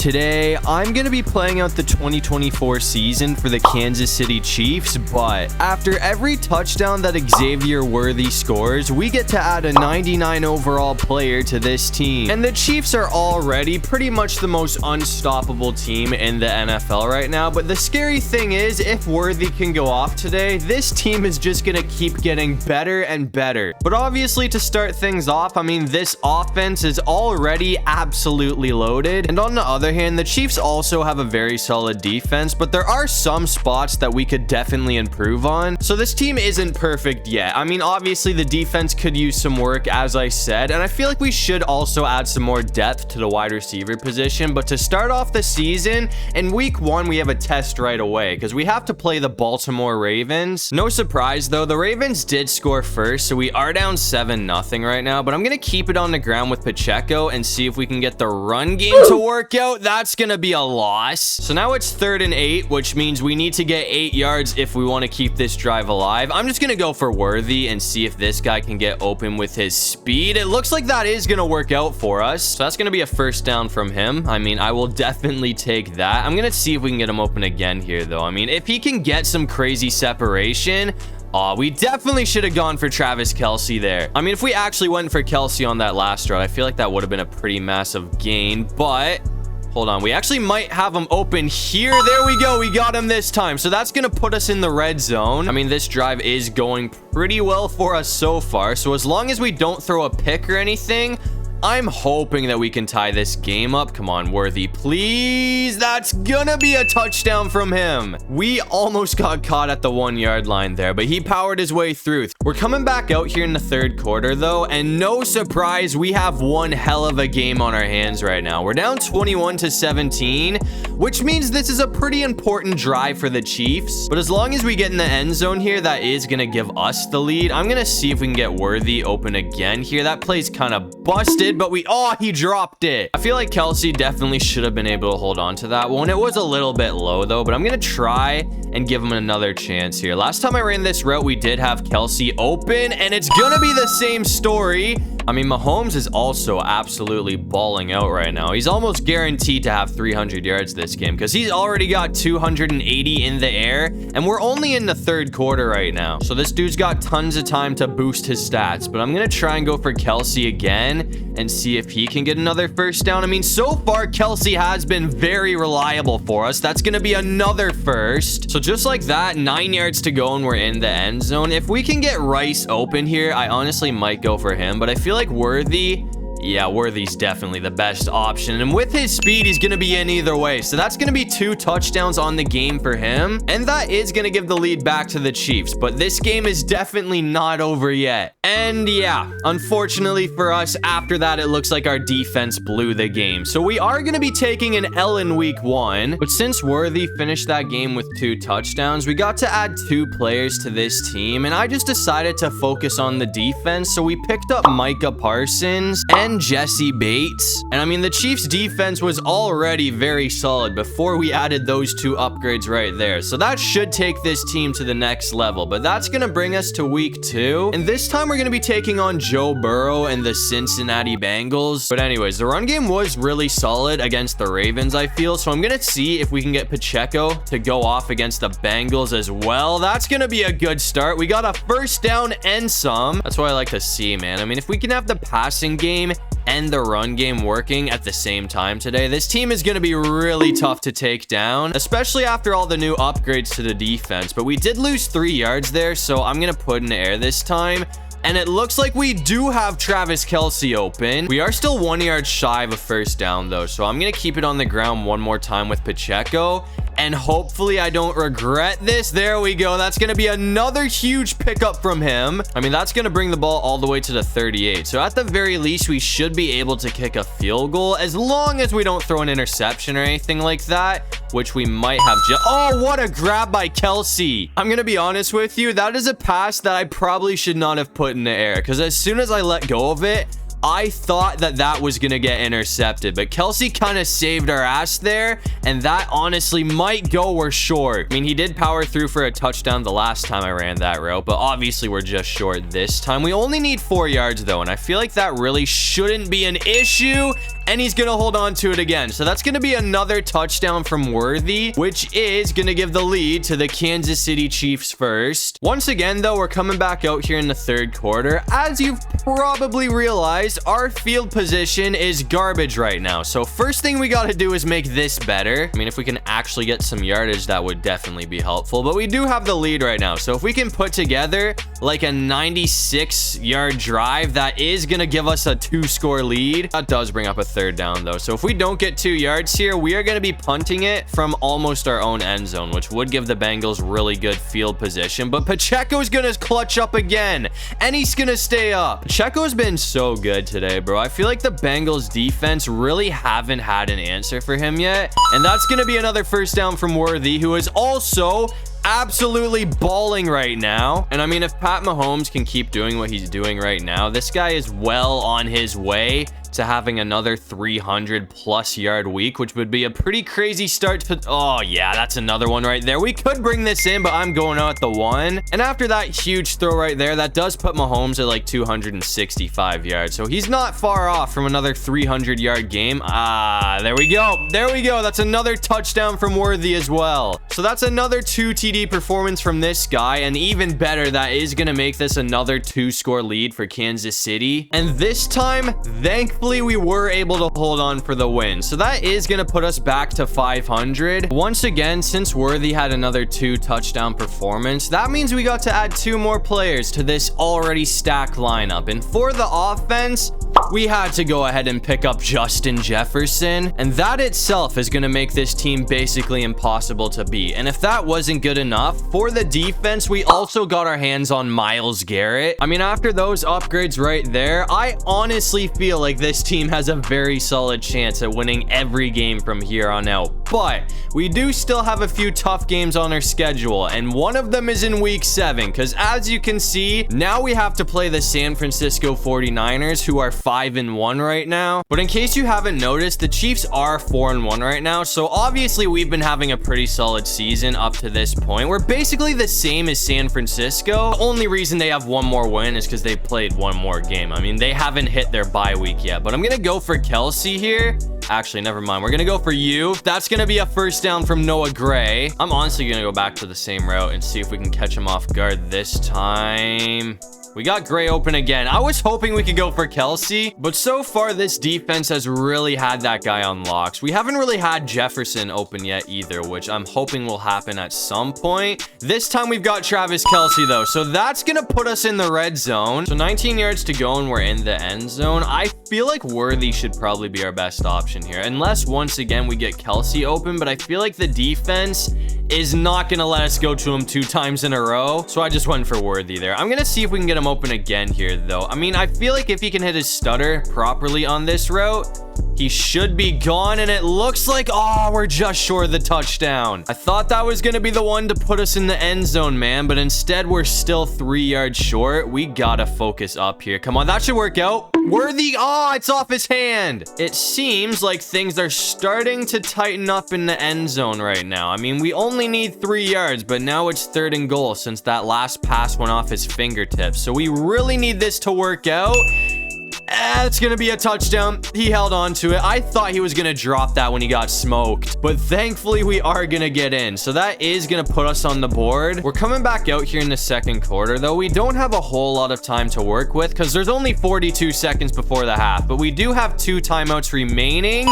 Today, I'm going to be playing out the 2024 season for the Kansas City Chiefs, but after every touchdown that Xavier Worthy scores, we get to add a 99 overall player to this team. And the Chiefs are already pretty much the most unstoppable team in the NFL right now, but the scary thing is, if Worthy can go off today, this team is just going to keep getting better and better. But obviously, to start things off, I mean, this offense is already absolutely loaded, and on the other hand, the Chiefs also have a very solid defense, but there are some spots that we could definitely improve on. So this team isn't perfect yet. I mean, obviously the defense could use some work, as I said, and I feel like we should also add some more depth to the wide receiver position. But to start off the season, in week 1, we have a test right away because we have to play the Baltimore Ravens. No surprise though, the Ravens did score first, so we are down 7-0 right now, but I'm gonna keep it on the ground with Pacheco and see if we can get the run game to work out. That's gonna be a loss. So now it's 3rd and 8, which means we need to get 8 yards if we want to keep this drive alive. I'm just gonna go for Worthy and see if this guy can get open with his speed. It looks like that is gonna work out for us, so that's gonna be a first down from him. I mean, I will definitely take that. I'm gonna see if we can get him open again here though. I mean, if he can get some crazy separation, we definitely should have gone for Travis Kelce there. I mean, if we actually went for Kelce on that last route, I feel like that would have been a pretty massive gain, but hold on, we actually might have him open here. There we go, we got him this time. So that's gonna put us in the red zone. I mean, this drive is going pretty well for us so far, so as long as we don't throw a pick or anything, I'm hoping that we can tie this game up. Come on, Worthy, please. That's gonna be a touchdown from him. We almost got caught at the 1-yard line there, but he powered his way through. We're coming back out here in the 3rd quarter though, and no surprise, we have one hell of a game on our hands right now. We're down 21-17, which means this is a pretty important drive for the Chiefs. But as long as we get in the end zone here, that is gonna give us the lead. I'm gonna see if we can get Worthy open again here. That play's kind of busted, but he dropped it. I feel like Kelce definitely should have been able to hold on to that one. It was a little bit low though, but I'm gonna try and give him another chance here. Last time I ran this route, we did have Kelce open, and it's gonna be the same story. I mean, Mahomes is also absolutely balling out right now. He's almost guaranteed to have 300 yards this game because he's already got 280 in the air, and we're only in the 3rd quarter right now. So this dude's got tons of time to boost his stats, but I'm going to try and go for Kelce again and see if he can get another first down. I mean, so far, Kelce has been very reliable for us. That's going to be another first. So just like that, 9 yards to go and we're in the end zone. If we can get Rice open here, I honestly might go for him, but I feel like Worthy, yeah, Worthy's definitely the best option, and with his speed, he's gonna be in either way. So that's gonna be 2 touchdowns on the game for him, and that is gonna give the lead back to the Chiefs. But this game is definitely not over yet. And yeah, unfortunately for us, after that, it looks like our defense blew the game. So we are gonna be taking an L in week 1, but since Worthy finished that game with 2 touchdowns, we got to add 2 players to this team, and I just decided to focus on the defense. So we picked up Micah Parsons and Jesse Bates. And I mean, the Chiefs defense was already very solid before we added those 2 upgrades right there. So that should take this team to the next level, but that's going to bring us to week 2. And this time we're going to be taking on Joe Burrow and the Cincinnati Bengals. But anyways, the run game was really solid against the Ravens, I feel. So I'm going to see if we can get Pacheco to go off against the Bengals as well. That's going to be a good start. We got a first down and some. That's what I like to see, man. I mean, if we can have the passing game and the run game working at the same time today, this team is going to be really tough to take down, especially after all the new upgrades to the defense. But we did lose 3 yards there, so I'm going to put in the air this time. And it looks like we do have Travis Kelce open. We are still 1 yard shy of a first down though, so I'm going to keep it on the ground one more time with Pacheco. And hopefully I don't regret this. There we go. That's going to be another huge pickup from him. I mean, that's going to bring the ball all the way to the 38. So at the very least, we should be able to kick a field goal as long as we don't throw an interception or anything like that, which we might have just... Oh, what a grab by Kelce. I'm going to be honest with you. That is a pass that I probably should not have put in the air, because as soon as I let go of it, I thought that that was going to get intercepted, but Kelsey kind of saved our ass there, and that honestly might go we're short. I mean, he did power through for a touchdown the last time I ran that route, but obviously we're just short this time. We only need 4 yards though, and I feel like that really shouldn't be an issue, and he's gonna hold on to it again. So that's gonna be another touchdown from Worthy, which is gonna give the lead to the Kansas City Chiefs first. Once again though, we're coming back out here in the third quarter. As you've probably realized, our field position is garbage right now. So first thing we gotta do is make this better. I mean, if we can actually get some yardage, that would definitely be helpful, but we do have the lead right now. So if we can put together like a 96-yard drive, that is gonna give us a 2-score lead. That does bring up a third down though. So if we don't get 2 yards here, we are going to be punting it from almost our own end zone, which would give the Bengals really good field position. But Pacheco's going to clutch up again, and he's going to stay up. Pacheco's been so good today, bro. I feel like the Bengals defense really haven't had an answer for him yet. And that's going to be another first down from Worthy, who is also absolutely balling right now. And I mean, if Pat Mahomes can keep doing what he's doing right now, this guy is well on his way to having another 300+ yard week, which would be a pretty crazy start to... Oh yeah, that's another one right there. We could bring this in, but I'm going out the 1. And after that huge throw right there, that does put Mahomes at like 265 yards. So he's not far off from another 300-yard game. There we go. There we go. That's another touchdown from Worthy as well. So that's another 2 TD performance from this guy. And even better, that is going to make this another 2-score lead for Kansas City. And this time, thankfully, we were able to hold on for the win. So that is going to put us back to 500. Once again, since Worthy had another 2 touchdown performance, that means we got to add 2 more players to this already stacked lineup. And for the offense, we had to go ahead and pick up Justin Jefferson, and that itself is going to make this team basically impossible to beat. And if that wasn't good enough, for the defense, we also got our hands on Myles Garrett. I mean, after those upgrades right there, I honestly feel like this team has a very solid chance at winning every game from here on out. But we do still have a few tough games on our schedule, and one of them is in week 7, because as you can see, now we have to play the San Francisco 49ers, who are 5-1 right now. But in case you haven't noticed, the Chiefs are 4-1 right now, so obviously we've been having a pretty solid season up to this point. We're basically the same as San Francisco. The only reason they have one more win is because they played one more game. I mean, they haven't hit their bye week yet, but I'm gonna go for Kelsey here. Actually, never mind. We're gonna go for you. That's gonna be a first down from Noah Gray. I'm honestly gonna go back to the same route and see if we can catch him off guard this time. We got Gray open again. I was hoping we could go for Kelsey, but so far this defense has really had that guy on locks. We haven't really had Jefferson open yet either, which I'm hoping will happen at some point. This time we've got Travis Kelce though, so that's gonna put us in the red zone. So 19 yards to go and we're in the end zone. I feel like Worthy should probably be our best option here, unless once again we get Kelsey open, but I feel like the defense is not gonna let us go to him 2 times in a row, so I just went for Worthy there. I'm gonna see if we can get him open again here though. I mean, I feel like if he can hit his stutter properly on this route, he should be gone, and it looks like, oh, we're just short of the touchdown. I thought that was gonna be the one to put us in the end zone, man, but instead we're still 3 yards short. We gotta focus up here. Come on, that should work out. Worthy, oh, it's off his hand. It seems like things are starting to tighten up in the end zone right now. I mean, we only need 3 yards, but now it's 3rd and goal since that last pass went off his fingertips. So we really need this to work out. It's gonna be a touchdown. He held on to it. I thought he was gonna drop that when he got smoked, but thankfully we are gonna get in. So that is gonna put us on the board. We're coming back out here in the second quarter, though. We don't have a whole lot of time to work with because there's only 42 seconds before the half, but we do have 2 timeouts remaining,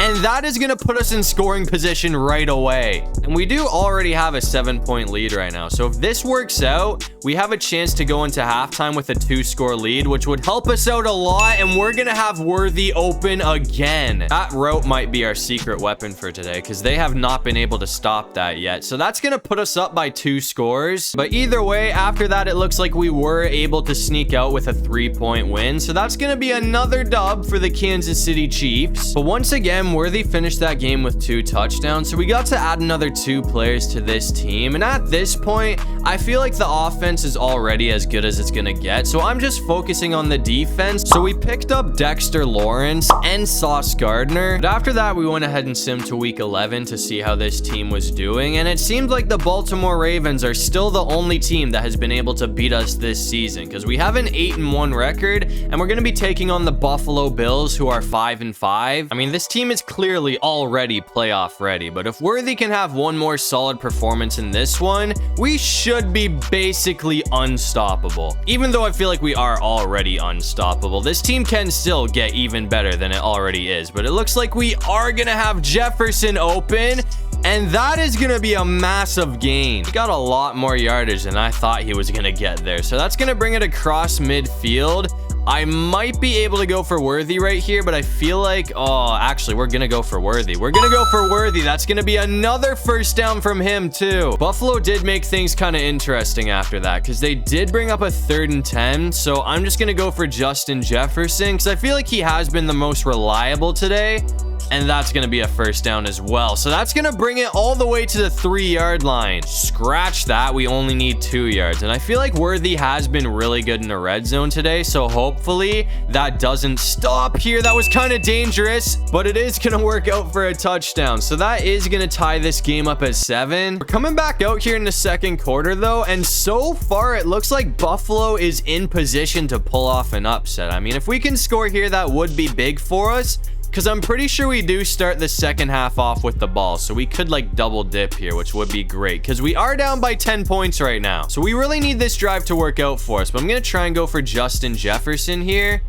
and that is gonna put us in scoring position right away. And we do already have a 7-point lead right now. So if this works out, we have a chance to go into halftime with a 2-score lead, which would help us out a lot. And we're gonna have Worthy open again. That route might be our secret weapon for today because they have not been able to stop that yet. So that's gonna put us up by 2 scores. But either way, after that, it looks like we were able to sneak out with a 3-point win. So that's gonna be another dub for the Kansas City Chiefs. But once again, him, Worthy finished that game with 2 touchdowns. So we got to add another 2 players to this team. And at this point, I feel like the offense is already as good as it's going to get. So I'm just focusing on the defense. So we picked up Dexter Lawrence and Sauce Gardner. But after that, we went ahead and simmed to week 11 to see how this team was doing. And it seemed like the Baltimore Ravens are still the only team that has been able to beat us this season, because we have an 8-1 record, and we're going to be taking on the Buffalo Bills, who are 5-5. I mean, this team is clearly already playoff ready, but if Worthy can have one more solid performance in this one, we should be basically unstoppable. Even though I feel like we are already unstoppable, this team can still get even better than it already is. But it looks like we are going to have Jefferson open, and that is going to be a massive gain. He got a lot more yardage than I thought he was going to get there. So that's going to bring it across midfield. I might be able to go for Worthy right here, but I feel like, oh, actually, we're going to go for Worthy. We're going to go for Worthy. That's going to be another first down from him, too. Buffalo did make things kind of interesting after that, because they did bring up a 3rd and 10. So I'm just going to go for Justin Jefferson, because I feel like he has been the most reliable today. And that's going to be a first down as well. So that's going to bring it all the way to the 3-yard line. Scratch that. We only need 2 yards. And I feel like Worthy has been really good in the red zone today. So hopefully that doesn't stop here. That was kind of dangerous, but it is going to work out for a touchdown. So that is going to tie this game up at 7. We're coming back out here in the second quarter, though. And so far, it looks like Buffalo is in position to pull off an upset. I mean, if we can score here, that would be big for us, because I'm pretty sure we do start the second half off with the ball. So we could like double dip here, which would be great, because we are down by 10 points right now. So we really need this drive to work out for us. But I'm going to try and go for Justin Jefferson here.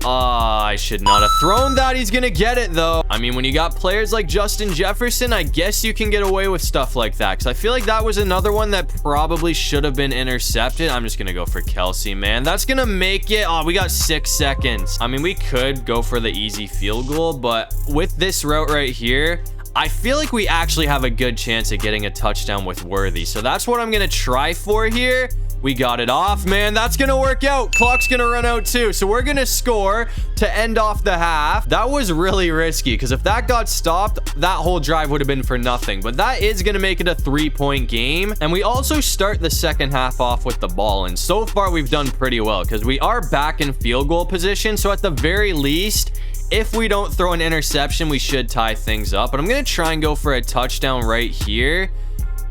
I should not have thrown that. He's going to get it, though. I mean, when you got players like Justin Jefferson, I guess you can get away with stuff like that, because I feel like that was another one that probably should have been intercepted. I'm just going to go for Kelsey, man. That's going to make it. Oh, we got 6 seconds. I mean, we could go for the easy field goal, but with this route right here, I feel like we actually have a good chance of getting a touchdown with Worthy. So that's what I'm going to try for here. We got it off, man. That's going to work out. Clock's going to run out too. So we're going to score to end off the half. That was really risky, because if that got stopped, that whole drive would have been for nothing. But that is going to make it a 3-point game. And we also start the second half off with the ball. And so far, we've done pretty well, because we are back in field goal position. So at the very least, if we don't throw an interception, we should tie things up. But I'm going to try and go for a touchdown right here.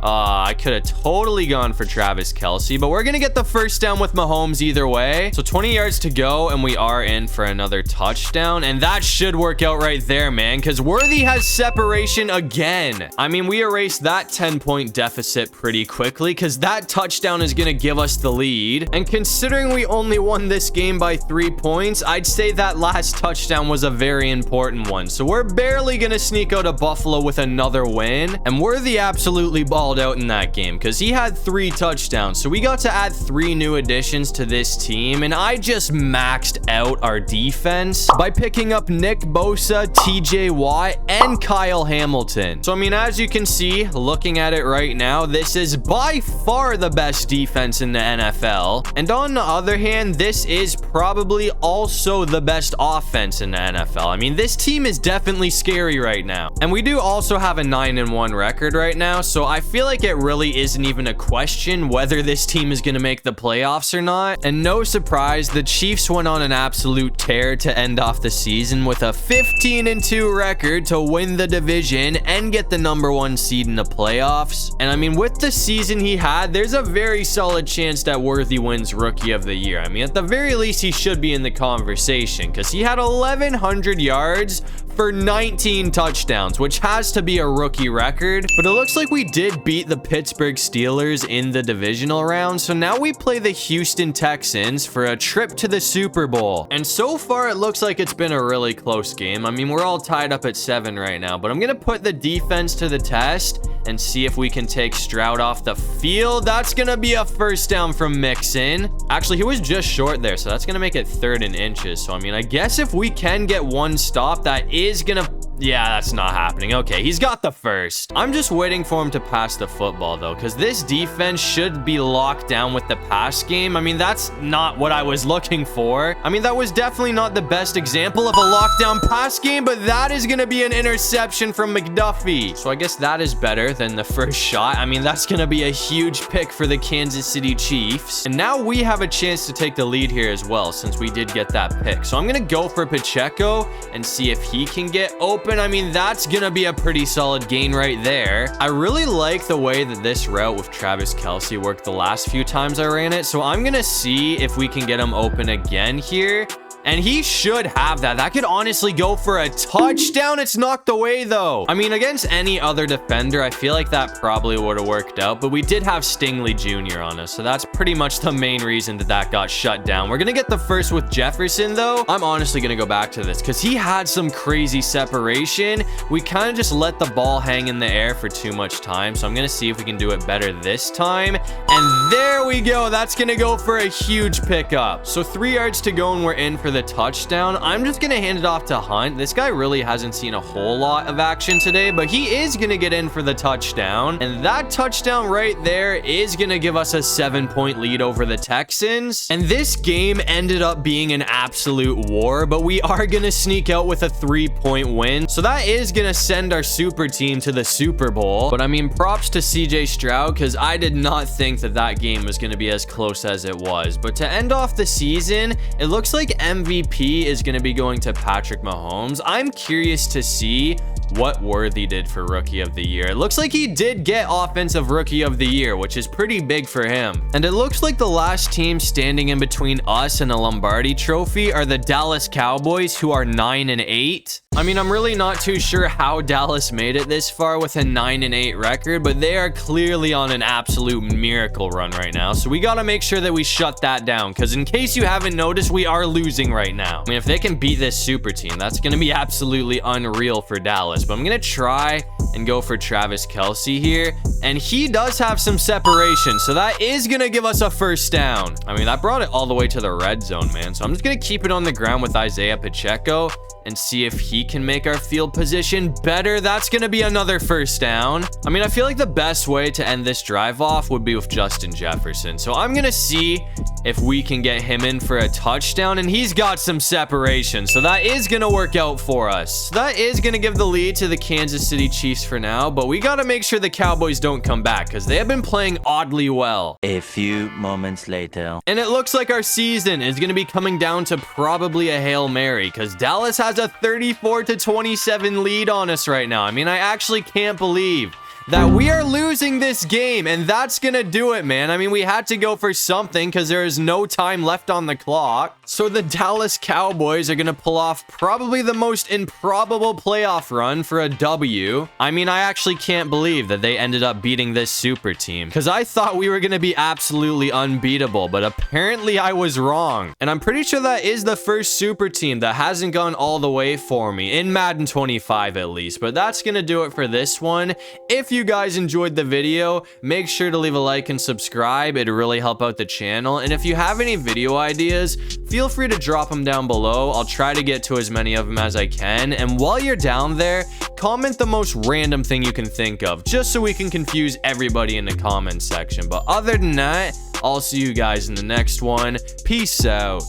I could have totally gone for Travis Kelsey, but we're going to get the first down with Mahomes either way. So 20 yards to go, and we are in for another touchdown. And that should work out right there, man, because Worthy has separation again. I mean, we erased that 10-point deficit pretty quickly, because that touchdown is going to give us the lead. And considering we only won this game by 3 points, I'd say that last touchdown was a very important one. So we're barely going to sneak out of Buffalo with another win. And Worthy absolutely balled out in that game, because he had 3 touchdowns. So we got to add 3 new additions to this team, and I just maxed out our defense by picking up Nick Bosa, TJ Watt, and Kyle Hamilton. So I mean, as you can see, looking at it right now, this is by far the best defense in the NFL. And on the other hand, this is probably also the best offense in the NFL. I mean, this team is definitely scary right now. And we do also have a 9-1 record right now, so I feel like it really isn't even a question whether this team is going to make the playoffs or not. And no surprise, the Chiefs went on an absolute tear to end off the season with a 15-2 record to win the division and get the #1 seed in the playoffs. And I mean, with the season he had, there's a very solid chance that Worthy wins Rookie of the Year. I mean, at the very least, he should be in the conversation, because he had 1,100 yards for 19 touchdowns, which has to be a rookie record. But it looks like we did beat the Pittsburgh Steelers in the divisional round. So now we play the Houston Texans for a trip to the Super Bowl. And so far, it looks like it's been a really close game. I mean, we're all tied up at 7 right now, but I'm going to put the defense to the test and see if we can take Stroud off the field. That's going to be a first down from Mixon. Actually, he was just short there, so that's going to make it 3rd and inches. So, I mean, I guess if we can get one stop, that is going to Yeah, that's not happening. Okay, he's got the first. I'm just waiting for him to pass the football, though, because this defense should be locked down with the pass game. I mean, that's not what I was looking for. I mean, that was definitely not the best example of a lockdown pass game, but that is going to be an interception from McDuffie. So I guess that is better than the first shot. I mean, that's going to be a huge pick for the Kansas City Chiefs. And now we have a chance to take the lead here as well, since we did get that pick. So I'm going to go for Pacheco and see if he can get open. I mean, that's gonna be a pretty solid gain right there. I really like the way that this route with Travis Kelce worked the last few times I ran it, so I'm gonna see if we can get him open again here. And he should have that. That could honestly go for a touchdown. It's knocked away, though. I mean, against any other defender, I feel like that probably would have worked out. But we did have Stingley Jr. on us, so that's pretty much the main reason that that got shut down. We're going to get the first with Jefferson, though. I'm honestly going to go back to this because he had some crazy separation. We kind of just let the ball hang in the air for too much time. So I'm going to see if we can do it better this time. And there we go. That's going to go for a huge pickup. So 3 yards to go and we're in for the touchdown. I'm just gonna hand it off to Hunt. This guy really hasn't seen a whole lot of action today, but he is gonna get in for the touchdown, and that touchdown right there is gonna give us a 7-point lead over the Texans. And this game ended up being an absolute war, but we are gonna sneak out with a 3-point win, so that is gonna send our super team to the Super Bowl. But I mean, props to CJ Stroud, because I did not think that that game was gonna be as close as it was. But to end off the season, it looks like MVP is going to be going to Patrick Mahomes. I'm curious to see what Worthy did for Rookie of the Year. It looks like he did get Offensive Rookie of the Year, which is pretty big for him. And it looks like the last team standing in between us and a Lombardi trophy are the Dallas Cowboys, who are 9-8. I mean, I'm really not too sure how Dallas made it this far with a 9-8 record, but they are clearly on an absolute miracle run right now. So we got to make sure that we shut that down, because in case you haven't noticed, we are losing right now. I mean, if they can beat this super team, that's going to be absolutely unreal for Dallas. But I'm going to try and go for Travis Kelce here. And he does have some separation, so that is going to give us a first down. I mean, that brought it all the way to the red zone, man. So I'm just going to keep it on the ground with Isaiah Pacheco and see if he can make our field position better. That's going to be another first down. I mean, I feel like the best way to end this drive off would be with Justin Jefferson. So I'm going to see if we can get him in for a touchdown, and he's got some separation. So that is going to work out for us. So that is going to give the lead to the Kansas City Chiefs for now, but we got to make sure the Cowboys don't come back because they have been playing oddly well. A few moments later. And it looks like our season is going to be coming down to probably a Hail Mary because Dallas has a 34-27 lead on us right now. I mean, I actually can't believe that we are losing this game, and that's gonna do it, man. I mean, we had to go for something because there is no time left on the clock. So the Dallas Cowboys are gonna pull off probably the most improbable playoff run for a W. I mean, I actually can't believe that they ended up beating this super team because I thought we were gonna be absolutely unbeatable, but apparently I was wrong. And I'm pretty sure that is the first super team that hasn't gone all the way for me, in Madden 25 at least. But that's gonna do it for this one. If you guys enjoyed the video, make sure to leave a like and subscribe. It'd really help out the channel. And if you have any video ideas, feel free to drop them down below. I'll try to get to as many of them as I can. And while you're down there, comment the most random thing you can think of, just so we can confuse everybody in the comment section. But other than that, I'll see you guys in the next one. Peace out.